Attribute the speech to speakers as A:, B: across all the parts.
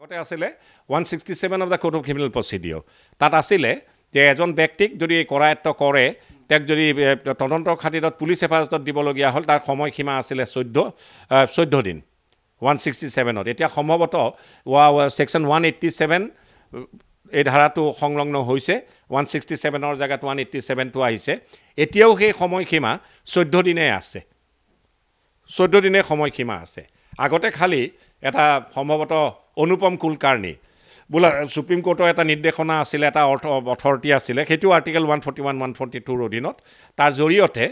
A: আগতে আছিলে 167 of the code of criminal procedure তাত আছিলে যে এজন ব্যক্তিক যদি কৰায়ত্ব কৰে তেওঁক যদি তদন্তৰ খাতিৰত পুলিচ হেফাজতত দিবলগীয়া হ'ল তাৰ সময়সীমা আছিলে 14 দিন 167ত এতিয়া সম্ভৱতঃ ছেকশ্যন 187 এই ধাৰাটো সংলগ্ন হৈছে 167ৰ জেগাত 187টো আহিছে এতিয়াও সেই সময়সীমা 14 দিনে আছে 14 দিনে সময়সীমা আছে আগতে খালি এটা সম্ভৱতঃ অনুপম কুলকাৰ্ণী বোলা সুপ্ৰিম কোৰ্টৰ এটা নিৰ্দেশনা আছিলে এটা অথৰিটি আছিলে সেইটো আৰ্টিকেল 141 142ৰ অধীনত তাৰ জৰিয়তে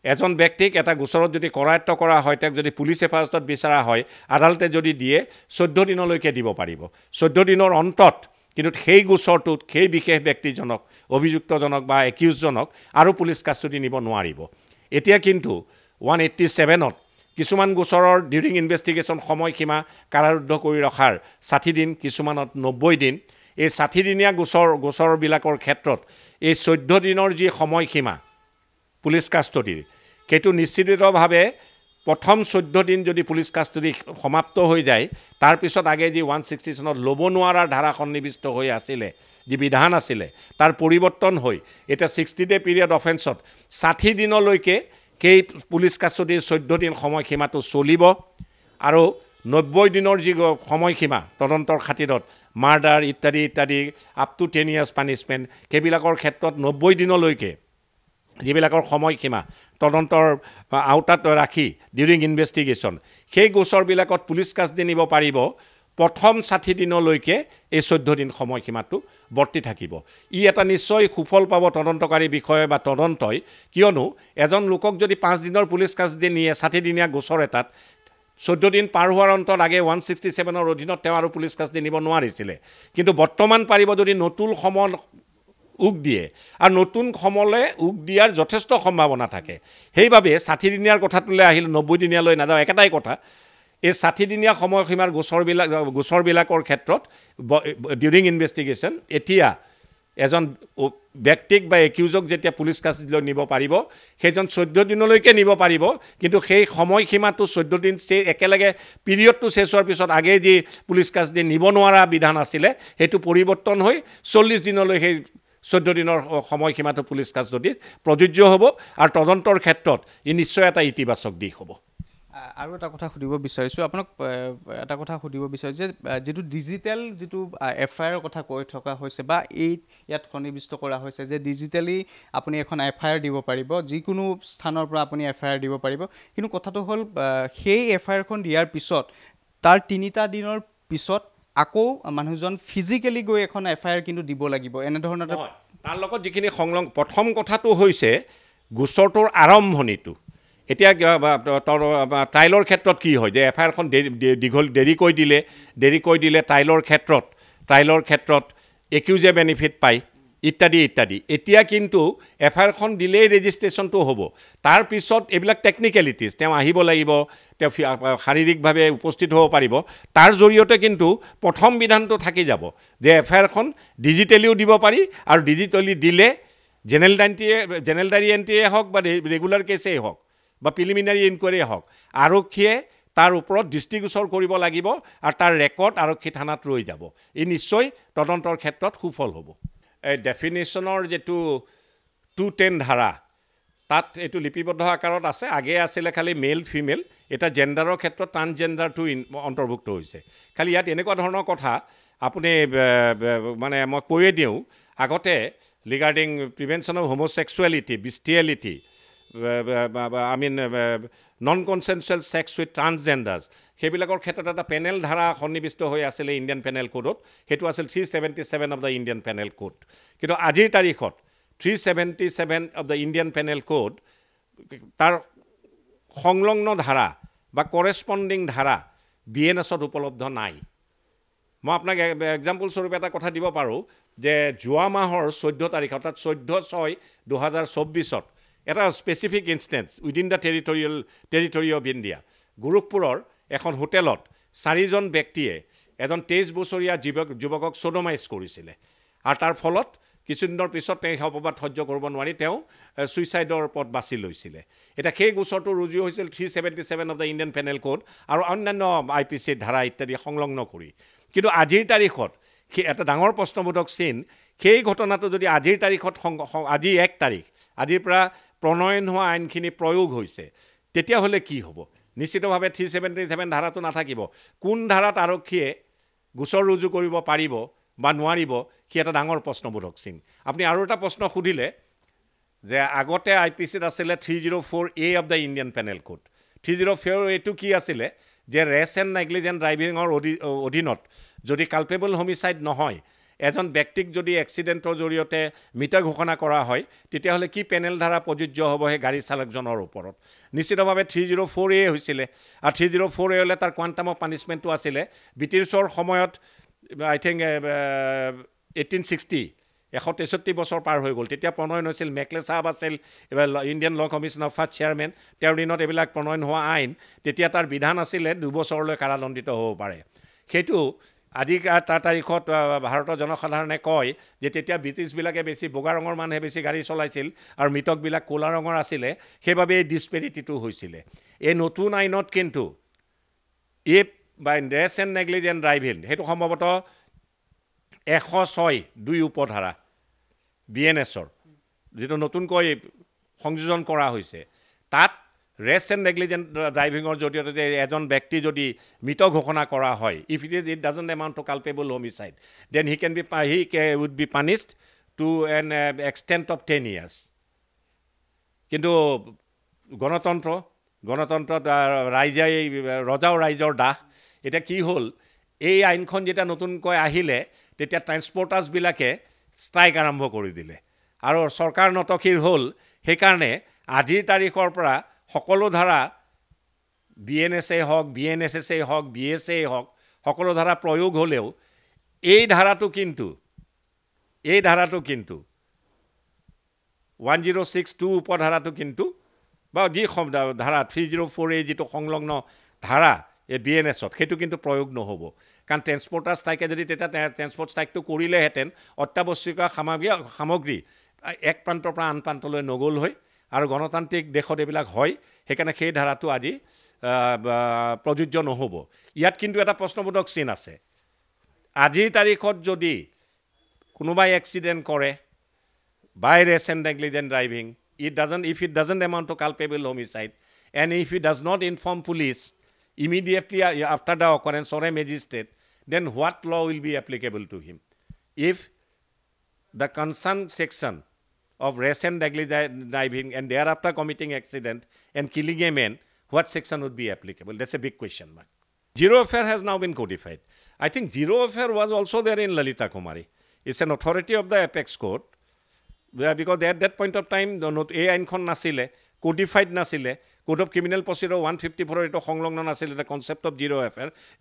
A: এজন ব্যক্তিক এটা গোচৰত যদি কৰায়ত্ব কৰা হয় তেওঁক যদি পুলিচ হেফাজতত বিচৰা হয় আদালতে যদি দিয়ে 14 দিনলৈকে দিব পাৰিব 14 দিনৰ অন্তত কিন্তু সেই গোচৰটোত সেই বিশেষ ব্যক্তিজনক অভিযুক্তজনক বা একিউজজনক আৰু পুলিচ কাষ্টডি নিব নোৱাৰিব এতিয়া কিন্তু 187ত কিছুমান গোচৰৰ ডিউৰিং ইনভেষ্টিগেশ্যন সময়সীমা কাৰাৰুদ্ধ কৰি ৰখাৰ 60 দিন কিছুমানত 90 দিন এই 60 দিনীয়া গোচৰবিলাকৰ ক্ষেত্ৰত এই 14 দিনৰ যি সময়সীমা পুলিচ কাষ্টডিৰ সেইটো নিশ্চিতভাৱে প্ৰথম 14 দিন যদি পুলিচ কাষ্টডি সমাপ্ত হৈ যায় তাৰ পিছত আগে যি 160 চনত ল'ব নোৱাৰাৰ ধাৰা সন্নিৱিষ্ট হৈ আছিলে যি বিধান আছিলে তাৰ পৰিৱৰ্তন হৈ এটা 60 ডে পিৰিয়ড অফেন্সত 60 দিনলৈকে সেই পুলিচ কাষ্টডিৰ 14 দিন সময়সীমাটো চলিব আৰু 90 দিনৰ যি সময়সীমা তদন্তৰ খাতিৰত মাৰ্ডাৰ ইত্যাদি আপ টু 10 ইয়াৰ্ছ পানিছমেণ্ট সেইবিলাকৰ ক্ষেত্ৰত 90 দিনলৈকে যিবিলাকৰ সময়সীমা তদন্তৰ আওতাত ৰাখি ডিউৰিং ইনভেষ্টিগেশ্যন সেই গোচৰবিলাকত পুলিচ কাষ্টডি নিব পাৰিব প্ৰথম 60 দিনলৈকে এই 14 দিন সময়সীমাটো বৰ্তি থাকিব ই এটা নিশ্চয় সুফল পাব তদন্তকাৰী বিষয় বা তদন্তই কিয়নো এজন লোকক যদি 5 দিনৰ পুলিচ কাষ্টডি নিয়ে 60 দিনীয়া গোচৰ এটাত 14 দিন পাৰ হোৱাৰ অন্তত আগে 167ৰ অধীনত তেওঁ আৰু পুলিচ কাষ্টডি নিব নোৱাৰিছিলে কিন্তু বৰ্তমান পাৰিব যদি নতুন সমল উক দিয়ে আৰু নতুন সমলে উক দিয়াৰ যথেষ্ট সম্ভাৱনা থাকে সেইবাবে 60 দিনীয়াৰ কথাটোলৈ আহিল 90 দিনীয়ালৈ নাযাওঁ একেটাই কথা এই 60 দিনীয়া সময়সীমাৰ গোচৰবিলাকৰ ক্ষেত্ৰত ডিউৰিং ইনভেষ্টিগেশ্যন এতিয়া এজন ব্যক্তিক বা একিউজক যেতিয়া পুলিচ কাষ্টডিলৈ নিব পাৰিব সেইজন 14 দিনলৈকে নিব পাৰিব কিন্তু সেই সময়সীমাটো 14 দিন একেলগে পিৰিয়ডটো শেষ হোৱাৰ পিছত আগে যি পুলিচ কাষ্টডি নিব নোৱাৰা বিধান আছিলে সেইটো পৰিৱৰ্তন হৈ 40 দিনলৈ সেই 14 দিনৰ সময়সীমাটো পুলিচ কাষ্টডিত প্ৰযোজ্য হ'ব আৰু তদন্তৰ ক্ষেত্ৰত ই নিশ্চয় এটা ইতিবাচক দিশ হ'ব
B: আৰু এটা কথা সুধিব বিচাৰিছোঁ আপোনাক এটা কথা সুধিব বিচাৰিছোঁ যে যেটো ডিজিটেল যেটো এফআইআৰ কথা কৈ থকা হৈছে বা ইয়াত সন্নিৱিষ্ট কৰা হৈছে যে ডিজিটেলি আপুনি এখন এফআইআৰ দিব পাৰিব যিকোনো স্থানৰ পৰা আপুনি এফআইআৰ দিব পাৰিব কিন্তু কথাটো হ'ল সেই এফআইআৰখন দিয়াৰ পিছত তাৰ 3টা দিনৰ পিছত আকৌ মানুহজন ফিজিক্যালি গৈ এখন এফআইআৰ কিন্তু দিব লাগিব এনে ধৰণৰ
A: তাৰ লগত যিখিনি সংলগ্ন প্ৰথম কথাটো হৈছে গোচৰটোৰ আৰম্ভণিটো এতিয়া ট্ৰাইলৰ ক্ষেত্ৰত কি হয় যে এফআইআৰখন দেৰি কৈ দিলে ট্ৰাইলৰ ক্ষেত্ৰত একিউজে বেনিফিট পায় ইত্যাদি এতিয়া কিন্তু এফআইআৰখন দিলেই ৰেজিষ্ট্ৰেশ্যনটো হ'ব তাৰ পিছত এইবিলাক টেকনিকেলিটিজ তেওঁ আহিব লাগিব তেওঁ শাৰীৰিকভাৱে উপস্থিত হ'ব পাৰিব তাৰ জৰিয়তে কিন্তু প্ৰথম বিধানটো থাকি যাব যে এফআইআৰখন ডিজিটেলিও দিব পাৰি আৰু ডিজিটেলি দিলে জেনেৰেল ডায়েৰী এণ্ট্ৰিয়ে হওক বা ৰেগুলাৰ কেছেই হওক বা প্ৰিলিমিনাৰী ইনকুৱাৰীয়ে হওক আৰক্ষীয়ে তাৰ ওপৰত দৃষ্টিগোচৰ কৰিব লাগিব আৰু তাৰ ৰেকৰ্ড আৰক্ষী থানাত ৰৈ যাব ই নিশ্চয় তদন্তৰ ক্ষেত্ৰত সুফল হ'ব এই ডেফিনেশ্যনৰ যেটো 210 ধাৰা তাত এইটো লিপিবদ্ধ আকাৰত আছে আগে আছিলে খালি মেল ফিমেল এটা জেণ্ডাৰৰ ক্ষেত্ৰত ট্ৰান্সজেণ্ডাৰটো অন্তৰ্ভুক্ত হৈছে খালি ইয়াত এনেকুৱা ধৰণৰ কথা আপুনি মানে মই কৈয়ে দিওঁ আগতে regarding prevention of homosexuality bestiality non consensual sex with transgenders সেইবিলাকৰ ক্ষেত্ৰত এটা পেনেল ধাৰা সন্নিৱিষ্ট হৈ আছিলে ইণ্ডিয়ান পেনেল কোডত সেইটো আছিল 377 of the Indian panel code কিন্তু আজিৰ তাৰিখত 377 of the Indian panel code তাৰ সংলগ্ন ধাৰা বা কৰেছপণ্ডিং ধাৰা বিএনএছত উপলব্ধ নাই মই আপোনাক এক্সাম্পল স্বৰূপে এটা কথা দিব পাৰোঁ যে যোৱা মাহৰ 14 তাৰিখ অৰ্থাৎ 14/6/2024ত এটা specific instance within the territory of India গোৰখপুৰৰ এখন হোটেলত 4জন ব্যক্তিয়ে এজন 23 বছৰীয়া যুৱকক সোডোমাইজ কৰিছিলে আৰু তাৰ ফলত কিছুদিনৰ পিছত তেওঁ অপবাদ সহ্য কৰিব নোৱাৰি তেওঁ সুইচাইডৰ পথ বাছি লৈছিলে এটা সেই গোচৰটো ৰুজু হৈছিল 377 of the Indian panel code আৰু অন্যান্য আইপিচিৰ ধাৰা ইত্যাদি সংলগ্ন কৰি কিন্তু আজিৰ তাৰিখত এটা ডাঙৰ প্ৰশ্নবোধক চিন সেই ঘটনাটো যদি আজিৰ তাৰিখত আজি 1 তাৰিখ আজিৰ পৰা প্ৰণয়ন হোৱা আইনখিনি প্ৰয়োগ হৈছে তেতিয়াহ'লে কি হ'ব নিশ্চিতভাৱে 377 ধাৰাটো নাথাকিব কোন ধাৰাত আৰক্ষীয়ে গোচৰ ৰুজু কৰিব পাৰিব বা নোৱাৰিব কি এটা ডাঙৰ প্ৰশ্নবোধক চিন আপুনি আৰু এটা প্ৰশ্ন সুধিলে যে আগতে আইপিচিত আছিলে 304A of the Indian panel code 304A কি আছিলে যে ৰেছ এণ্ড নেগলিজেণ্ট ড্ৰাইভিঙৰ অধীনত যদি কালপেবল হোমিচাইড নহয় এজন ব্যক্তিক যদি এক্সিডেণ্টৰ জৰিয়তে মৃত ঘোষণা কৰা হয় তেতিয়াহ'লে কি পেনেল ধাৰা প্ৰযোজ্য হ'ব সেই গাড়ী চালকজনৰ ওপৰত নিশ্চিতভাৱে 304A হৈছিলে আৰু 304A হ'লে তাৰ কোৱাণ্টাম অফ পানিছমেণ্টটো আছিলে ব্ৰিটিছৰ সময়ত আই থিংক 1860 163 বছৰ পাৰ হৈ গ'ল তেতিয়া প্ৰণয়ন হৈছিল মেকলে চাহাব আছিল ইণ্ডিয়ান ল কমিশ্যন অফ ফাৰ্ষ্ট চেয়াৰমেন তেওঁৰ দিনত এইবিলাক প্ৰণয়ন হোৱা আইন তেতিয়া তাৰ বিধান আছিলে 2 বছৰলৈ কাৰাদণ্ডিত হ'ব পাৰে সেইটো আজি তাৰ তাৰিখত ভাৰতৰ জনসাধাৰণে কয় যে তেতিয়া ব্ৰিটিছবিলাকে বেছি বগা ৰঙৰ মানুহে বেছি গাড়ী চলাইছিল আৰু মৃতকবিলাক ক'লা ৰঙৰ আছিলে সেইবাবে এই ডিছপেৰিটিটো হৈছিলে এই নতুন আইনত কিন্তু এই বা ৰেছ এণ্ড নেগলিজেণ্ট ড্ৰাইভিং সেইটো সম্ভৱতঃ 106 2 উপধাৰা BNSৰ যেটো নতুনকৈ সংযোজন কৰা হৈছে তাত ৰেছ এণ্ড নেগলিজেণ্ট ড্ৰাইভিঙৰ জৰিয়তে এজন ব্যক্তি যদি মৃত ঘোষণা কৰা হয় if it doesn't amount to culpable homicide then he would be punished to an extent of 10 years কিন্তু গণতন্ত্ৰত ৰাইজে ৰজা আৰু ৰাইজৰ দাহ এটা কি হ'ল এই আইনখন যেতিয়া নতুনকৈ আহিলে তেতিয়া ট্ৰান্সপৰ্টাৰ্ছবিলাকে ষ্ট্ৰাইক আৰম্ভ কৰি দিলে আৰু চৰকাৰ নতকিৰ হ'ল সেইকাৰণে আজিৰ তাৰিখৰ পৰা সকলো ধাৰা BNSA হওক BNSSA হওক BSA হওক সকলো ধাৰা প্ৰয়োগ হ'লেও এই ধাৰাটো কিন্তু 1062 উপধাৰাটো কিন্তু বা যি ধাৰা 304A যিটো সংলগ্ন ধাৰা এই BNSত সেইটো কিন্তু প্ৰয়োগ নহ'ব কাৰণ ট্ৰেন্সপৰ্টাৰ ষ্ট্ৰাইকে যদি তেতিয়া ট্ৰেন্সপৰ্ট ষ্ট্ৰাইকটো কৰিলেহেঁতেন অত্যাৱশ্যকীয় সামগ্ৰী এক প্ৰান্তৰ পৰা আন প্ৰান্তলৈ নগ'ল হৈ আৰু গণতান্ত্ৰিক দেশত এইবিলাক হয় সেইকাৰণে সেই ধাৰাটো আজি প্ৰযোজ্য নহ'ব ইয়াত কিন্তু এটা প্ৰশ্নবোধক চিন আছে আজিৰ তাৰিখত যদি কোনোবাই এক্সিডেণ্ট কৰে by rash and negligent driving if it doesn't amount to culpable homicide and if he does not inform police immediately after the occurrence or a magistrate then what law will be applicable to him if the concerned section of race and negligent driving and thereafter committing accident and killing a man what section would be applicable that's a big question mark zero FR has now been codified I think zero FR was also there in Lalita Kumari it's an authority of the apex court because at that point of time এই আইনখন নাছিলে codified নাছিলে code of criminal procedure 154 এইটো সংলগ্ন নাছিলে এটা concept of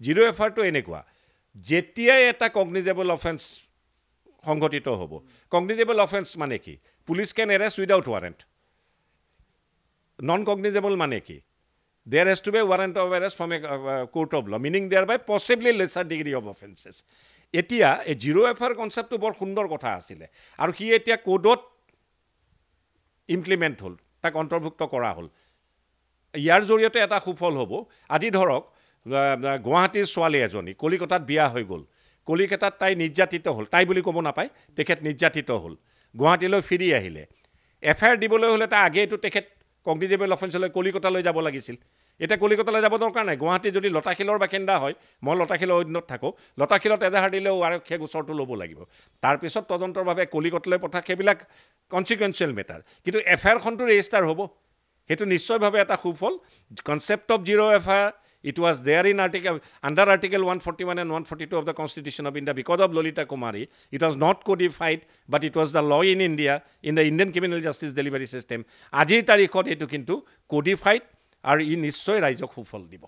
A: zero' এফআৰটো এনেকুৱা যেতিয়াই এটা কগনিজেবল অফেন্স সংঘটিত হ'ব কগনিজেবল অফেন্স মানে কি police can arrest without warrant non cognizable মানে কি there has to be a warrant of arrest from a court of law meaning thereby possibly lesser degree of offenses এতিয়া এই zero' এফআৰ কনচেপ্টটো বৰ সুন্দৰ কথা আছিলে আৰু সি এতিয়া কোডত ইমপ্লিমেণ্ট হ'ল তাক অন্তৰ্ভুক্ত কৰা হ'ল ইয়াৰ জৰিয়তে এটা সুফল হ'ব আজি ধৰক গুৱাহাটীৰ ছোৱালী এজনী কলিকতাত বিয়া হৈ গ'ল কলিকতাত তাই নিৰ্যাতিত হ'ল তাই বুলি ক'ব নাপায় তেখেত নিৰ্যাতিত হ'ল গুৱাহাটীলৈ ফিৰি আহিলে এফআইআৰ দিবলৈ হ'লে তাৰ আগেইটো তেখেত কগনিজেবল অফেন্সলৈ কলিকতালৈ যাব লাগিছিল এটা কলিকতালৈ যাব দৰকাৰ নাই গুৱাহাটী যদি লতাশিলৰ বাসিন্দা হয় মই লতাশিলৰ অধীনত থাকোঁ লতাশিলত এজাহাৰ দিলেও আৰক্ষীয়ে গোচৰটো ল'ব লাগিব তাৰপিছত তদন্তৰ বাবে কলিকতালৈ পঠা সেইবিলাক কনচিকুৱেঞ্চিয়েল মেটাৰ কিন্তু এফআইআৰখনটো ৰেজিষ্টাৰ হ'ব সেইটো নিশ্চয়ভাৱে এটা সুফল concept of zero' FIR it was there in under article 141 and 142 of the Constitution of India because of Lalita Kumari it was not codified but it was the law in India in the Indian criminal justice delivery system আজিৰ তাৰিখত এটো কিন্তু codified আৰু ই নিশ্চয় ৰাইজক সুফল দিব